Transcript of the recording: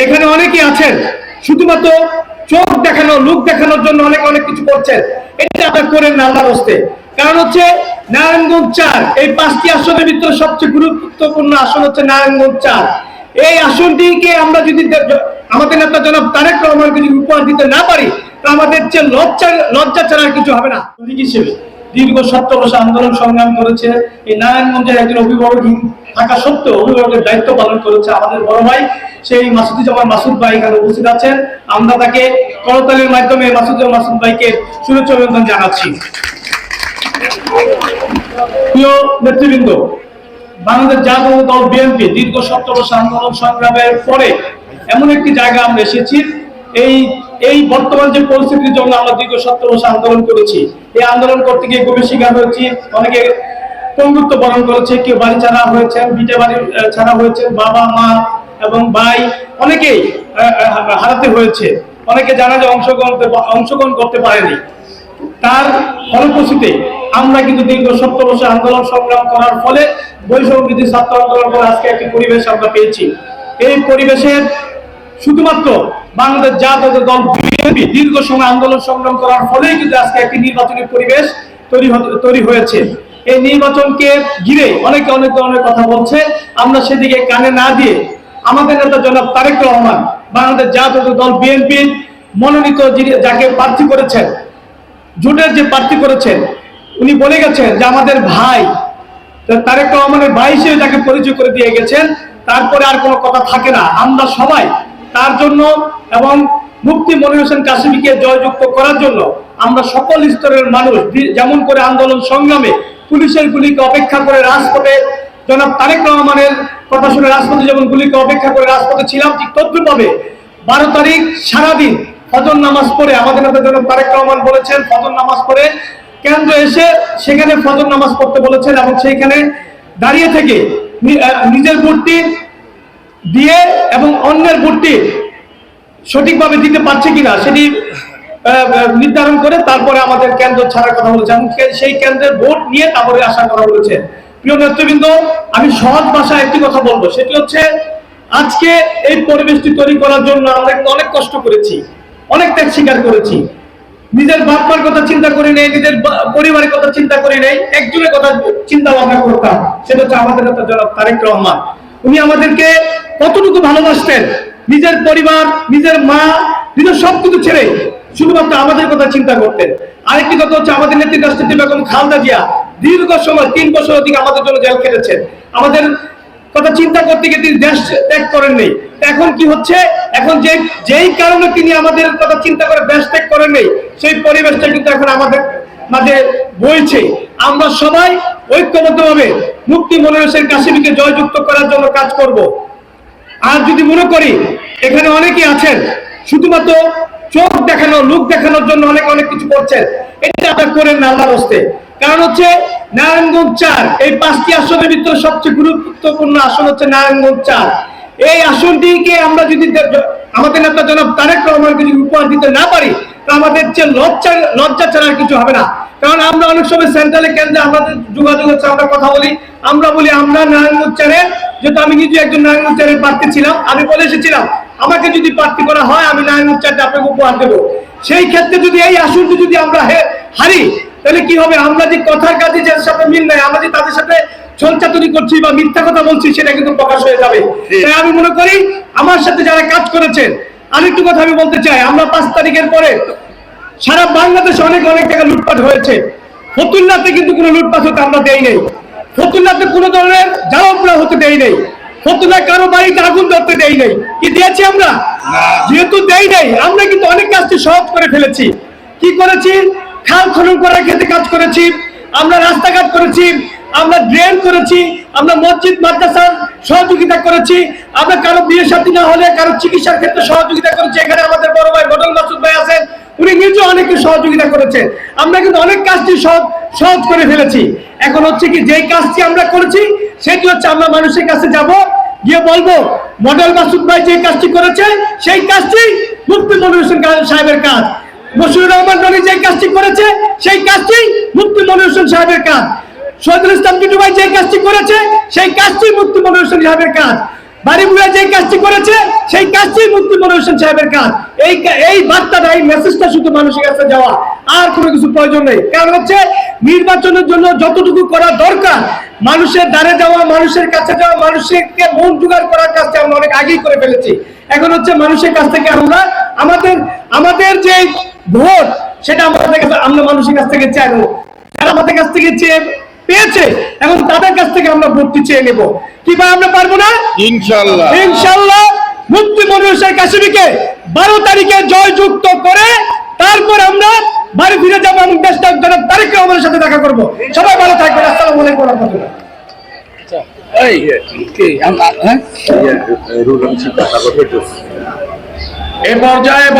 এখানে অনেকেই আছেন শুধুমাত্র চোখ দেখানো লোক দেখানোর জন্য অনেক কিছু করছেন। এটা আপনারা করেন না আল্লাহর রাস্তে। কারণ হচ্ছে নারায়ণগঞ্জ 4 এই 5টি আসনের ভিতরে সবচেয়ে গুরুত্বপূর্ণ আসন হচ্ছে নারায়ণগঞ্জ 4। এই আসনটিকে আমরা যদি আমাদের নেতা জনাব তারেক রহমানকে যদি উপহার দিতে না পারি, তো আমাদের চেয়ে লজ্জা ছাড়া কিছু হবে না। হিসেবে দীর্ঘ 17 বছর আন্দোলন সংগ্রাম করেছে। এই নারায়ণগঞ্জের একজন অভিভাবক থাকা সত্ত্বেও অভিভাবকের দায়িত্ব পালন করেছে আমাদের বড় ভাই সেই মাসুদুজ্জামান মাসুদ ভাই এখানে উপস্থিত আছেন। আমরা তাকে করতালির মাধ্যমে মাসুদুজ্জামান মাসুদ ভাইকে শুভেচ্ছা অভিনন্দন জানাচ্ছি। প্রিয় নেতৃবৃন্দ, বাংলাদেশ জাতীয় দল বিএনপি দীর্ঘ 17 বছর আন্দোলন সংগ্রামের পরে এমন একটি জায়গা আমরা এসেছি। এই বর্তমান যে পরিস্থিতির জন্য আমরা দীর্ঘ 17 বছর আন্দোলন করেছি, এই আন্দোলন করতে গিয়ে গভীর শিকার হয়েছি। অনেকে পঙ্গুত্ব বরণ করেছে, কেউ বাড়ি ছাড়া হয়েছে, ভিটে বাড়ি ছাড়া হয়েছে, বাবা মা এবং ভাই অনেকেই হারাতে হয়েছে। অনেকে জানাজা অংশগ্রহণ করতে পারেনি। তার ফলশ্রুতিতে আমরা কিন্তু দীর্ঘ 17 বছর আন্দোলন সংগ্রাম করার ফলে বৈষম্য বিরোধী ছাত্র আন্দোলন করে আজকে একটি পরিবেশ আমরা পেয়েছি। এই পরিবেশের শুধুমাত্র বাংলাদেশ জাতীয় দল বিএনপি দীর্ঘ সময় আন্দোলন সংগ্রাম করার ফলেই কিন্তু আজকে একটি নির্বাচনী পরিবেশ তৈরি হয়েছে। এই নির্বাচনকে ঘিরে অনেকে অনেক ধরনের কথা বলছে, আমরা সেদিকে কানে না দিয়ে আমাদের নেতা জনাব তারেক রহমান বাংলাদেশ জাতীয় দল বিএনপি মনোনীত যাকে প্রার্থী করেছেন, জোটের যে প্রার্থী করেছেন, উনি বলে গেছেন যে আমাদের ভাই তারেক রহমানের ভাই হিসেবে যাকে পরিচয় করে দিয়ে গেছেন, তারপরে আর কোনো কথা থাকে না। আমরা সবাই তার জন্য এবং মুফতি মনির হোসেন কাসেমীকে জয়যুক্ত করার জন্য আমরা সকল স্তরের মানুষ যেমন করে আন্দোলন সংগ্রামে পুলিশের গুলিকে অপেক্ষা করে রাজপথে জনাব তারেক রহমানের কথা শুনে রাজপথে যেমন গুলিকে অপেক্ষা করে রাজপথে ছিলাম, ঠিক তদ্রুপভাবে 12 তারিখ সারাদিন ফজর নামাজ পড়ে আমাদের নেতা জনাব তারেক রহমান বলেছেন ফজর নামাজ পড়ে কেন্দ্রে এসে সেখানে ফজর নামাজ পড়তে বলেছেন এবং সেইখানে দাঁড়িয়ে থেকে নিজের ভোটটি দিয়ে এবং অন্যের ভোটটি সঠিকভাবে দিতে পারছে কিনা সেটি নির্ধারণ করে তারপরে আমাদের কেন্দ্র ছাড়ার কথা বলেছেন। সেই কেন্দ্রের ভোট নিয়ে তারপরে আসার কথা বলেছেন। প্রিয় নেতৃবৃন্দ, আমি সহজ ভাষায় একটি কথা বলবো, সেটি হচ্ছে আজকে এই পরিবেশটি তৈরি করার জন্য আমরা অনেক কষ্ট করেছি, অনেক ত্যাগ স্বীকার করেছি। নিজের বাপ মার কথা চিন্তা করি নাই, নিজের পরিবারের কথা চিন্তা করি নাই, একজনের কথা চিন্তা ভাবনা করতাম, সেটা হচ্ছে আমাদের নেতা জনাব তারেক রহমান। উনি আমাদেরকে কতটুকু ভালোবাসতেন, নিজের পরিবার, নিজের মা, নিজের সবকিছু ছেড়ে শুধুমাত্র আমাদের কথা চিন্তা করতেন। আরেকটি কথা হচ্ছে আমাদের নেত্রী রাষ্ট্রপতি বেগম খালেদা জিয়া দীর্ঘ সময় 3 বছর অধিক আমাদের জন্য জেল খেটেছেন। আমাদের কথা চিন্তা করতে গিয়ে তিনি দেশ ত্যাগ করেননি। এখন কি হচ্ছে, এখন যেই কারণে তিনি আমাদের কথা চিন্তা করে দেশ ত্যাগ করেননি, সেই পরিবেশটা কিন্তু এখন আমাদের মাঝে বইছে। আমরা সবাই ঐক্যবদ্ধভাবে মুফতি মনির হোসেন কাসেমীকে জয়যুক্ত করার জন্য কাজ করব। আর যদি মনে করি এখানে অনেকেই আছেন শুধুমাত্র চোখ দেখানো লোক দেখানোর জন্য অনেক কিছু করছেন, এটা আপনারা করেন না আল্লাহর রাস্তে। কারণ হচ্ছে নারায়ণগঞ্জ 4 এই 5টি আসনের ভিতরে সবচেয়ে গুরুত্বপূর্ণ আসন হচ্ছে নারায়ণগঞ্জ 4। এই আসনটিকে আমরা যদি আমাদের নেতা জনাব তারেক রহমানকে যদি উপহার দিতে না পারি, তো আমাদের চেয়ে লজ্জা ছাড়া কিছু হবে না। কারণ আমরা অনেক সময় সেন্ট্রালে কেন্দ্রে আমাদের যোগাযোগ হচ্ছে, আমরা কথা বলি, আমরা বলি আমরা নারায়ণগঞ্জ 4-এর, যেহেতু আমি নিজে একজন নারায়ণগঞ্জ 4-এর প্রার্থী ছিলাম, আমি বলে এসেছিলাম আমাকে যদি প্রার্থী করা হয় আমি নারায়ণগঞ্জ 4টা আপনাকে উপহার দেবো। সেই ক্ষেত্রে যদি এই আসনটি যদি আমরা হারি, তাহলে কি হবে, আমরা যে কথার কাজে যাদের সাথে মিল নাই, আমরা যে তাদের সাথে ছলচাতুরি করছি বা মিথ্যা কথা বলছি, সেটা কিন্তু প্রকাশ হয়ে যাবে। তাই আমি মনে করি আমার সাথে যারা কাজ করেছেন, আরেকটু কথা আমি বলতে চাই, আমরা 5 তারিখের পরে সারা বাংলাদেশে অনেক টাকা লুটপাট হয়েছে। ফতুল্লাতে কিন্তু কোনো লুটপাট হতে আমরা দেই নাই, ফতুল্লাতে কোনো ধরনের জ্বালাপোড়া হতে দেই নাই, ফতুল্লায় কারো বাড়িতে আগুন ধরতে দেই নাই। কি দিয়েছি আমরা? যেহেতু দেই নাই, আমরা কিন্তু অনেক কাজটি সহজ করে ফেলেছি। কি করেছি? খাল খনন করার ক্ষেত্রে কাজ করেছি, আমরা রাস্তাঘাট করেছি, আমরা ড্রেন করেছি, আমরা মসজিদ মাদ্রাসার সহযোগিতা করেছি, আমরা কারো বিয়ে শাদী না হলে কারো চিকিৎসার ক্ষেত্রে সহযোগিতা করেছি। এখানে আমাদের বড় ভাই মডেল মাসুদ ভাই আছেন, উনি নিজে অনেককে সহযোগিতা করেছেন। আমরা কিন্তু অনেক কাজটি সহজ করে ফেলেছি। এখন হচ্ছে কি, যেই কাজটি আমরা করেছি সেটি হচ্ছে আমরা মানুষের কাছে যাব, গিয়ে বলবো মডেল মাসুদ ভাই যে কাজটি করেছে সেই কাজটি মুফতি মনির হোসেন সাহেবের কাজ, মশিউর রহমান রনি যে কাজটি করেছে সেই কাজটি মুফতি মনির হোসেন সাহেবের কাজ, শহীদুল ইসলাম টিটু ভাই যে কাজটি করেছে সেই কাজটি মুফতি মনির হোসেন সাহেবের কাজ, বাড়ি বুড়া যে কাজটি করেছে সেই কাজটি মুফতি মনির হোসেন সাহেবের কাজ। এই বার্তাটা, এই মেসেজটা শুধু মানুষের কাছে যাওয়া, আর কোনো কিছু প্রয়োজন নেই। কারণ হচ্ছে নির্বাচনের জন্য যতটুকু করা দরকার, মানুষের দ্বারে যাওয়া, মানুষের কাছে যাওয়া, মানুষকে মন জোগাড় করার কাজটা আমরা অনেক আগেই করে ফেলেছি। এখন হচ্ছে মানুষের কাছ থেকে আমরা আমাদের যে ভোট, সেটা আমরা মানুষের কাছ থেকে চাইবো। যারা আমাদের কাছ থেকে চেয়ে পেয়েছে, এবং তাদের কাছ থেকে আমরা ভোটটি চেয়ে নেব। কি ভাই, আমরা পারবো না? ইনশাআল্লাহ ইনশাআল্লাহ মুফতি মনির হোসেন কাশেমীকে 12 তারিখে জয়যুক্ত করে তারপর আমরা বাড়ি ফিরে যাবো এবং দেশটা জনাব তারেক রহমানের সাথে দেখা করব। সবাই ভালো থাকবেন। আসসালামু আলাইকুম ওয়া রাহমাতুল্লাহ। এই পর্যায়ে